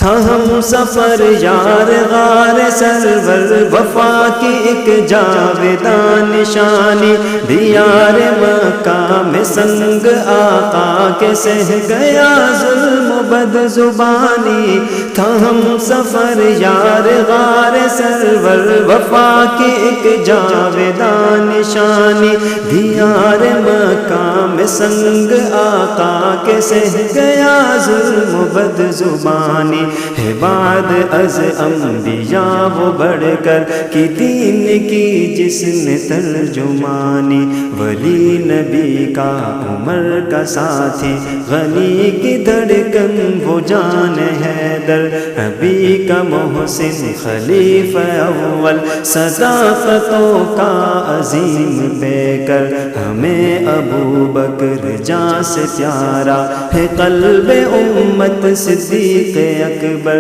تھا ہم سفر یار غار سرور وفا کی ایک جاویدان نشانی، دیار مکہ میں سنگ آقا کے سہ گیا ظلم و بد زبانی۔ تھا ہم سفر یار غار سرور وفا کی ایک جاویدان نشانی، دیار مکہ میں سنگ آقا کے سہ گیا ظلم و بد زبانی۔ ہے بعد از انبیاء وہ بڑھ کر کی دین کی جس نے ترجمانی، ولی نبی کا عمر کا ساتھی، غنی کی دھڑکن وہ جان حیدر، نبی کا محسن خلیفہ اول، صداقتوں کا عظیم پیکر، ہمیں ابو بکر جاں سے پیارا ہے قلب امت صدیق اکبر۔